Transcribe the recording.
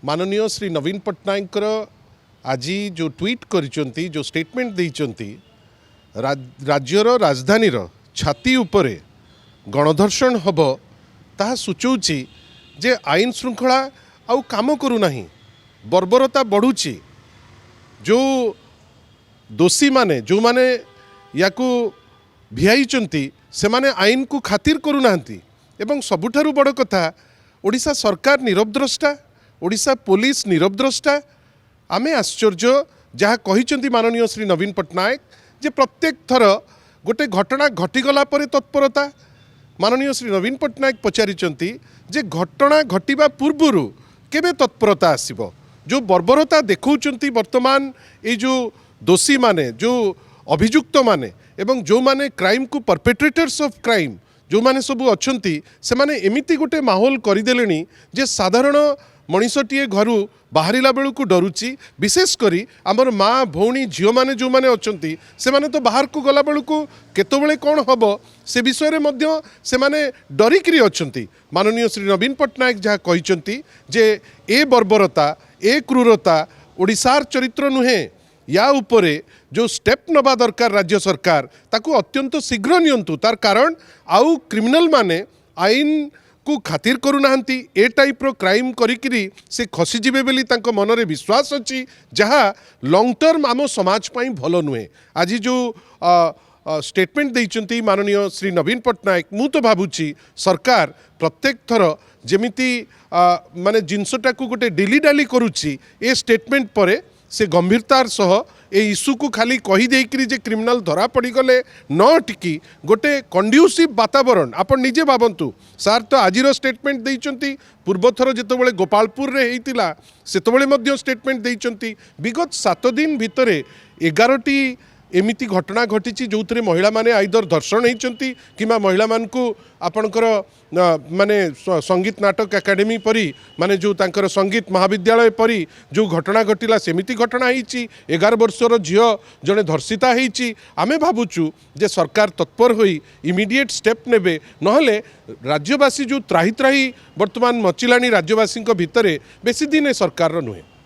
माननीय श्री नवीन पट्टनायक आज जो ट्वीट करिसेंती जो स्टेटमेंट देइचंती राज्यर राजधानी छाती उपरे गणधर्षण हब ताहा सूचौची जे आईन श्रृंखला आउ काम करू नाही बर्बरता बढ़ुची जो दोषी माने जो माने याकू भियाइचंती से माने आईन को खातिर करू नाहंती एवं सबुठारु बड़ कथा ओडिशा सरकार नीरवद्रष्टा ओडिशा पुलिस नीरवद्रष्टा आमे आश्चर्य जहाँ कहिचंती माननीय श्री नवीन पट्टनायक जे प्रत्येक थर गोटे घटना घटीगला परे तत्परता माननीय श्री नवीन पट्टनायक पचारिचंती जे घटना घटिबा पूर्वरु केबे तत्परता आसीबो जो बर्बरता देखौचंती वर्तमान ए जो दोषी माने जो अभियुक्त माने एवं जो माने क्राइम को परपेट्रेटर्स ऑफ क्राइम जो माने सबू अच्छंती से माने एमिति गोटे माहौल करदेले जे साधारण मनीषटीए घर बाहरिला बेलू को डरुची विशेष करी आमर माँ भौणी झील मैंने जो मैंने अच्छी से माने तो बाहर को गला बेलू को केतबेले कौन हम से विषय में मध्य से माने डरिकी अच्छा माननीय श्री नवीन पट्टनायक जहाँ कहते जे ए बर्बरता ए क्रूरता ओडिशार चरित्र नुहे या उपरे जो स्टेप नबा दरकार राज्य सरकार ताकू अत्यंत शीघ्र नियंतु तार कारण आउ क्रिमिनल माने आईन को खातिर करू नाहंती ए टाइप रो क्राइम करिकिरी से खसी जिबे बेली तांको मनरे विश्वास अछि जहाँ लॉन्ग टर्म आम समाज पाई भलो नुहे आज जो स्टेटमेंट देइचंती माननीय श्री नवीन पट्टनायक मु तो भाबुची सरकार प्रत्येक थर जेमिति माने जिनसटा को गोटे डिली डाली करूची ए स्टेटमेंट परे से गंभीरतार सह ए इश्यू को खाली कही देकरी जे क्रिमिनल धरा पड़ी गले न टिकी गोटे कंड्यूसिव वातावरण आपण निजे भावंतु सार तो आजिर स्टेटमेंट देइचंती पूर्वथर जेतबेले गोपालपुर रे हेतिला सेतबेले मध्य स्टेटमेंट देइचंती विगत 7 दिन भितरे 11टी एमिति घटना घटी जो थे महिला माने आइदर दर्शन होती कि महिला मानकू आपणकर माने संगीत नाटक एकेडमी परी माने जो तांकर संगीत महाविद्यालय परी जो घटना घटिला सेमिति घटना होती 11 वर्षर झील जड़े धर्षिता होती आमे भावुचु जे सरकार तत्पर होई इमिडिएट स्टेप नेबे नहले राज्यवासी जो त्राही त्राही वर्तमान मचिलानी राज्यवासी भितरे बेसी दिन सरकार नुहे।